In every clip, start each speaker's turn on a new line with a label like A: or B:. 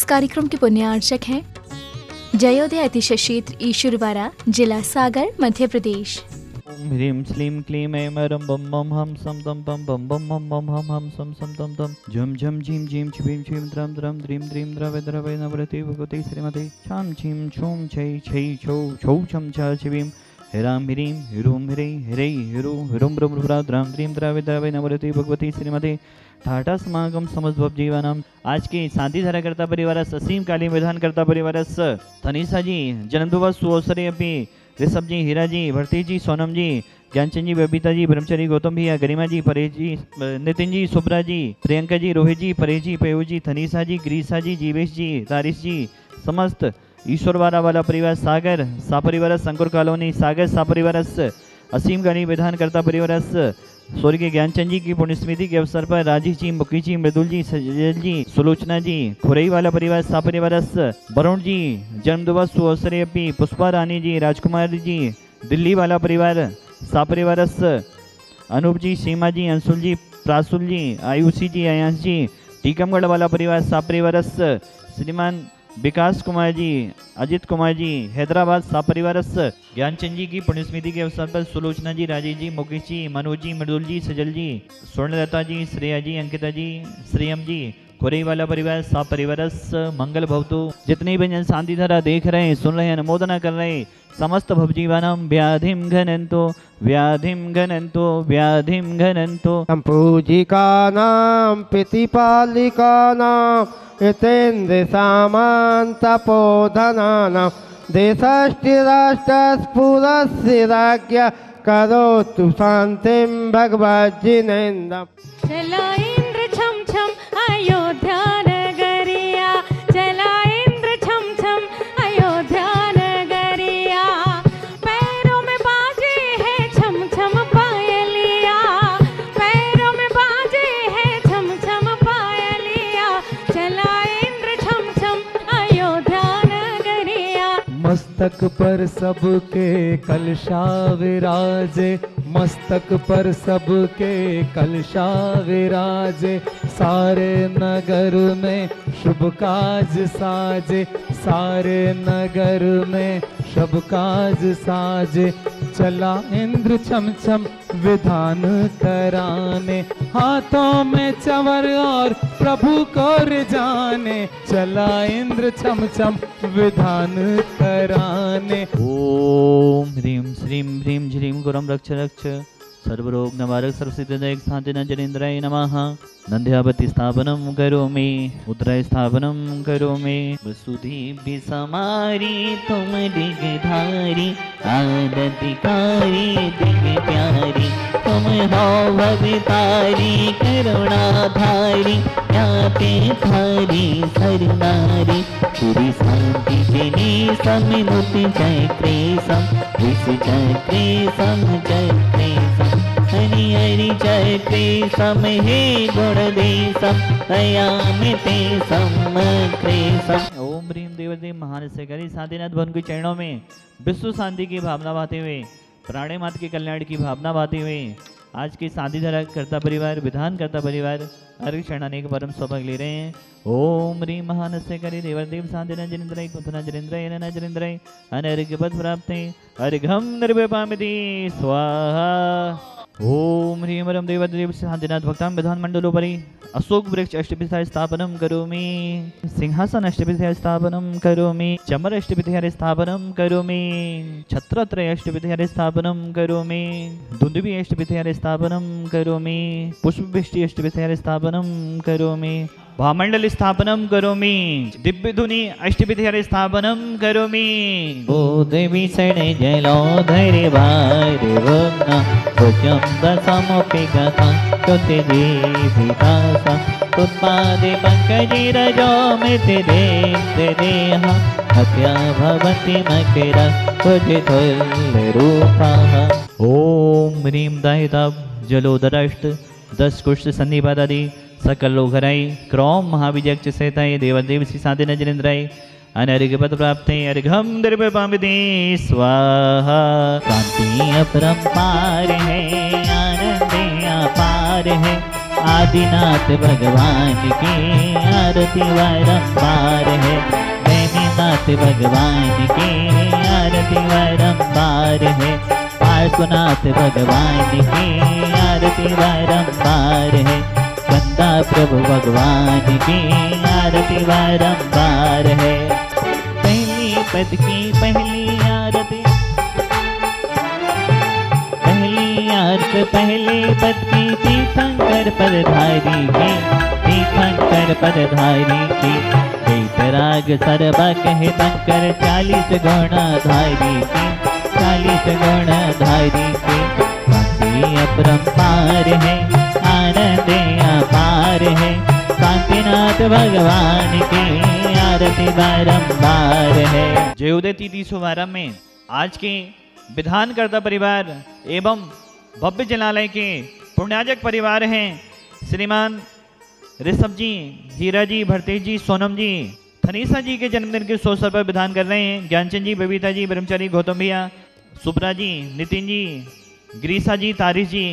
A: इस कार्यक्रम के पुण्यार्चक हैं जयोदय अतिशय क्षेत्र ईश्वरवाड़ा, जिला सागर, मध्य प्रदेश।
B: ओम ह्रीं श्लीं क्लीं ऐं रं बम बम हम सम तम पम बम बम हम हम सम सम तम तम झम झम झीं झीं छीं छीं द्रम द्रम द्रीं द्रीं द्रवे द्रवे नवरति भगवती श्रीमती छाम छीं छूम छै छै छौ छौ छम छ छिवीं हिराम हिरीं हिरूम हिरै हिरै हिरू हिरुम रुम रुरा द्राम द्रीं द्रवे द्रवे नवरति भगवती श्रीमती ठाटा समागम समस्त जीवानाम। आज के शांति धाराकर्ता परिवारस असीम कालीन विधानकर्ता परिवारस धनीसा जी जन्मदिवस सुअवसरे अपि ऋषभ जी, हीरा जी, भरती जी, सोनम जी, ज्ञानचंद जी, बबीता जी, ब्रह्मचारी, गौतम भैया, गरिमा जी, परेश जी, नितिन जी, सुब्रा जी, प्रियंका जी, रोहित जी, परेश जी, पेयू जी, धनीसा जी, ग्रीसा जी, जीवेश जी, तारिश जी, समस्त ईश्वरवाड़ा वाला परिवार सागर सापरिवार अंकुर कॉलोनी सागर सापरिवारस असीम गणी विधानकर्ता परिवारस स्वर्गीय ज्ञानचंद जी की पुण्यस्मृति के अवसर पर राजीव जी, मुखी जी, मृदुल जी, सजल जी, सुलोचना जी, खुरई वाला परिवार सापरिवारस वरुण जी जन्मदिवस सुअवसरे अपि पुष्पा रानी जी, राजकुमार जी, दिल्ली वाला परिवार सापरिवारस अनूप जी, सीमा जी, अंशुल जी, प्रासुल जी, आयुषी जी, अयांश जी, टीकमगढ़ वाला परिवार सापरिवारस श्रीमान विकास कुमार जी, अजित कुमार जी, हैदराबाद सापरिवारस ज्ञानचंद जी की पुण्यस्मृति के अवसर पर सुलोचना जी, राजीव जी, मुकेश जी, मनोज जी, मृदुल जी, सजल जी, स्वर्णलता जी, श्रेया जी, अंकिता जी, श्रेयम जी, खुरई वाला परिवार सापरिवारस मंगल भवतु। जितने भी जन शांति धारा देख रहे हैं, सुन रहे हैं, अनुमोदना कर रहे हैं, समस्त भवजीवानां व्याधिं घनन्तो व्याधिं घनन्तो व्याधिं घनन्तो।
C: पूजिकानां प्रतिपालिकानां यतेन्द्र सामन्तपोधनानां देशस्थिराष्ट्रस्फुरस्य राज्ञा करोतु शान्तिं भगवज्जिनेन्द्रम्।
D: चला इंद्र छम छम अयोध्या नगरिया, चला इंद्र छम छम अयोध्या नगरिया, पैरों में बाजे है छम छम पायलिया, पैरों में बाजे है छम छम पायलिया, चला इंद्र छम छम अयोध्या नगरिया।
E: मस्तक पर सबके कलशा विराजे, मस्तक पर सबके कलशा विराजे, सारे नगर में शुभ काज साजे, सारे नगर में शुभ काज साजे, चला इंद्र छम छम विधान कराने, हाथों में चवर और प्रभु को रिझाने, चला इंद्र छम छम विधान कराने।
B: ओम ह्रीं श्रीं ह्रीं झ्रीं गुरम रक्ष रक्ष सर्वरोग निवारक सर्वसिद्धिदायक शांतिना जनेन्द्राय नमः। नंद्यावती स्थापनम करोमि, मुद्राय स्थापनम करोमि। वसुधि समारी तुम दिगधारी, आदतिकारी दिग प्यारी, तुम हो भवतारी करुणाधारी, याते थारी सरनारी, पूरी शांति जनी समिनुति चक्रे सम, विष चक्रे सम चक्रे सम, हरि हरि चक्रे सम हे गुणदेशम, दयामिते समक्रेशम। ओम ह्रीं देवदेव महान से करी शांतिनाथ भवन के चरणों में विश्व शांति की भावना बहाते हुए, प्राणी मात्र के कल्याण की भावना बहाते हुए आज के शांति धारा कर्ता परिवार विधानकर्ता परिवार अर्घ चढ़ाने के परम सौभाग्य ले रहे हैं। ओम ह्रीं महान से करी देवदेव शांतिनाथ जनेन्द्राय कुंथना जनेन्द्राय नना जनेन्द्राय अनर्घ्य पद प्राप्ते अर्घम निर्विपामिति स्वाहा। ओम ह्रीं रम देवदेव शांतिनाथ भक्तां विधान मंडलोपरि अशोक वृक्ष अष्टभिषा स्थापनम करोमि, सिंहासन अष्टभिषा स्थापनम करोमि, चमर अष्टभिषा स्थापनम करोमि, छत्रत्रय अष्टभिषा स्थापनम करोमि, दुंदुभि अष्टभिषा स्थापनम करोमि, पुष्पवृष्टि अष्टभिषा स्थापनम करोमि, भामंडल स्थापनम करोमि, दिव्य धुनि अष्टभिषा स्थापनम करोमि। ओ देवी सणे जलोधर वारिवन्ना भुजं दशमपि गतं स्तुति देविदासा, उत्पादे पंकजिरजोमिति देहा, हत्या भवति मकरा कुटितुल्यरूपाः। ओम ह्रीं दायिता जलोदराष्ट 10 कुष्ठ संधिपादादि सकल लोघराई क्रौम महाविजक्ष सेताय देवदेव श्री शांतिनाथ जनेन्द्राय अनर्घ्य पद प्राप्ते अर्घम निर्विपामिति स्वाहा। शांति अपरंपार है, आनंद अपार है, आदिनाथ भगवान की आरती बारंबार है। नैमिनाथ भगवान की आरती बारंबार है। पार्श्वनाथ भगवान की आरती बारंबार है। गंगा प्रभु भगवान की आरती बारंबार है। पहली पद की पहली आरती, पहले पद की तीर्थंकर पदधारी की, तीर्थंकर पदधारी की। बेतराग सरबा कहे तंकर 40 गुणधारी की, 40 गुणधारी की। कांति अपरंपार है, आनंद अपार है। कांतिनाथ भगवान की आरती बारंबार है। जयोदय तिथि शुभारंभ में आज के विधानकर्ता परिवार एवं भव्य जलालय के पुण्याजक परिवार हैं श्रीमान ऋषभ जी, हीरा जी, भरतेश जी, सोनम जी, थनीसा जी के जन्मदिन के अवसर पर विधान कर रहे हैं। ज्ञानचंद जी, बबीता जी, ब्रह्मचारी, गौतम भैया, सुब्रा जी, नितिन जी, गिरीशा जी, तारिश जी,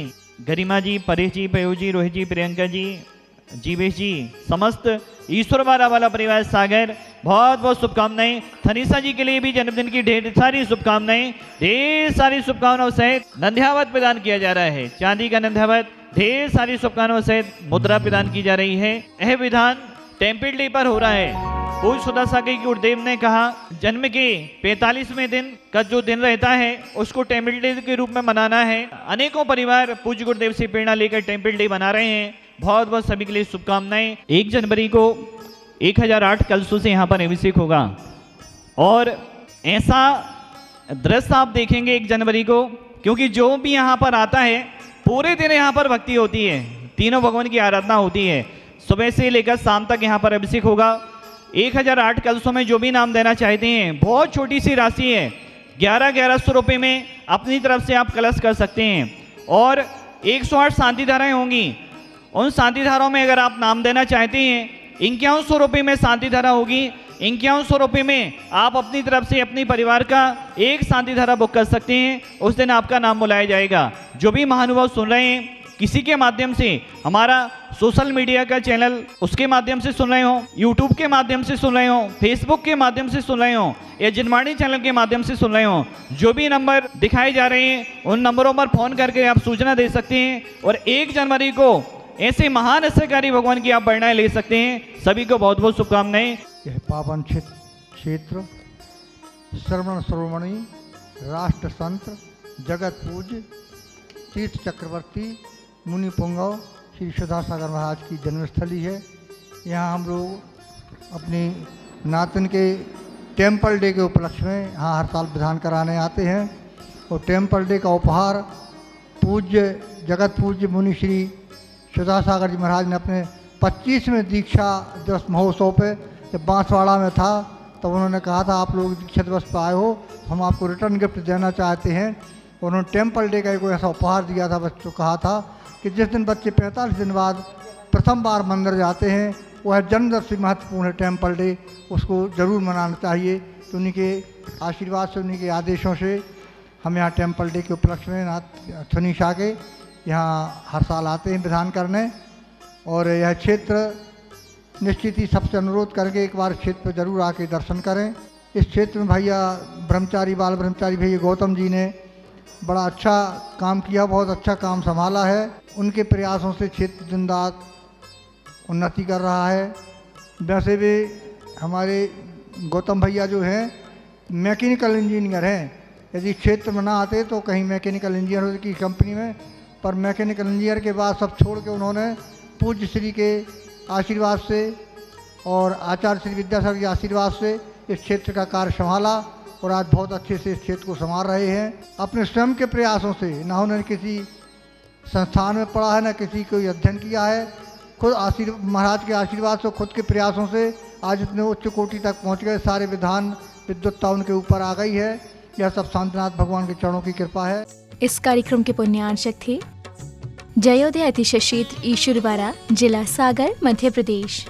B: गरिमा जी, परेश जी, पयोज जी, रोहित जी, प्रियंका जी, जीवेश जी, समस्त ईश्वरवारा वाला परिवार सागर बहुत बहुत शुभकामनाएं। थनीसा जी के लिए भी जन्मदिन की ढेर सारी शुभकामनाएं, ढेर सारी शुभकामनाओं सहित नंध्यावत प्रदान किया जा रहा है। चांदी का नंध्यावत ढेर सारी शुभकामनाओं सहित मुद्रा प्रदान की जा रही है। यह विधान टेम्पल डे पर हो रहा है। पूज्य सुधा सागर की गुरुदेव ने कहा जन्म के 45वें दिन का जो दिन रहता है उसको टेम्पल डे के रूप में मनाना है। अनेकों परिवार पूज्य गुरुदेव से प्रेरणा लेकर टेम्पल डे मना रहे हैं। बहुत बहुत सभी के लिए शुभकामनाएं। 1 जनवरी को 1008 कलशों से यहाँ पर अभिषेक होगा और ऐसा दृश्य आप देखेंगे 1 जनवरी को, क्योंकि जो भी यहाँ पर आता है पूरे दिन यहाँ पर भक्ति होती है, तीनों भगवान की आराधना होती है। सुबह से लेकर शाम तक यहाँ पर अभिषेक होगा। 1008 कलशों में जो भी नाम देना चाहते हैं, बहुत छोटी सी राशि है, 1100 रुपये में अपनी तरफ से आप कलश कर सकते हैं। और 108 शांति धाराएं होंगी, उन शांति धाराओं में अगर आप नाम देना चाहते हैं 5100 रुपये में शांति धारा होगी। 5100 रुपये में आप अपनी तरफ से अपने परिवार का एक शांति धारा बुक कर सकते हैं। उस दिन आपका नाम बुलाया जाएगा। जो भी महानुभाव सुन रहे हैं, किसी के माध्यम से, हमारा सोशल मीडिया का चैनल उसके माध्यम से सुन रहे हो, यूट्यूब के माध्यम से सुन रहे हो, फेसबुक के माध्यम से सुन रहे हो या जनवाणी चैनल के माध्यम से सुन रहे हो, जो भी नंबर दिखाए जा रहे हैं उन नंबरों पर फोन करके आप सूचना दे सकते हैं और 1 जनवरी को ऐसे महान अस्त्रकारी भगवान की आप प्रेरणाएं ले सकते हैं। सभी को बहुत बहुत शुभकामनाएं।
F: यह पावन क्षेत्र श्रवण श्रोमणी राष्ट्र संत जगत पूज्य तीर्थ चक्रवर्ती मुनि पुंगव श्री सुधा सागर महाराज की जन्मस्थली है। यहाँ हम लोग अपनी नातन के टेम्पल डे के उपलक्ष्य में यहाँ हर साल विधान कराने आते हैं और टेम्पल डे का उपहार पूज्य जगत पूज्य मुनि श्री सुधा सागर जी महाराज ने अपने 25वें दीक्षा दिवस महोत्सव पे जब बांसवाड़ा में था तब उन्होंने कहा था आप लोग दीक्षा दिवस पर आए हो तो हम आपको रिटर्न गिफ्ट देना चाहते हैं। उन्होंने टेम्पल डे का एक ऐसा उपहार दिया था, बच्चों कहा था कि जिस दिन बच्चे 45 दिन बाद प्रथम बार मंदिर जाते हैं वह जन्मदशमी महत्वपूर्ण है टेम्पल डे, उसको ज़रूर मनाना चाहिए। तो उन्हीं के आशीर्वाद से, उन्हीं के आदेशों से हम यहाँ टेम्पल डे के उपलक्ष्य में थनीसा के यहाँ हर साल आते हैं विधान करने। और यह क्षेत्र निश्चित ही सबसे अनुरोध करके एक बार क्षेत्र पर जरूर आके दर्शन करें। इस क्षेत्र में भैया ब्रह्मचारी बाल ब्रह्मचारी भैया गौतम जी ने बड़ा अच्छा काम किया, बहुत अच्छा काम संभाला है। उनके प्रयासों से क्षेत्र दिन रात उन्नति कर रहा है। वैसे भी हमारे गौतम भैया जो हैं मैकेनिकल इंजीनियर हैं, यदि क्षेत्र में ना आते तो कहीं मैकेनिकल इंजीनियर की कंपनी में, पर मैकेनिकल इंजीनियर के बाद सब छोड़ के उन्होंने पूज्य श्री के आशीर्वाद से और आचार्य श्री विद्यासागर के आशीर्वाद से इस क्षेत्र का कार्य संभाला और आज बहुत अच्छे से इस क्षेत्र को संभाल रहे हैं। अपने स्वयं के प्रयासों से, ना उन्होंने किसी संस्थान में पढ़ा है, ना किसी को अध्ययन किया है, खुद महाराज के आशीर्वाद से, खुद के प्रयासों से आज इतने उच्च कोटि तक पहुँच गए। सारे विधान विद्वत्ता उनके ऊपर आ गई है। यह सब शांतिनाथ भगवान के चरणों की कृपा है।
A: इस कार्यक्रम के पुण्यार्चक थे जयोदय अतिशय क्षेत्र ईश्वरवारा, जिला सागर, मध्य प्रदेश।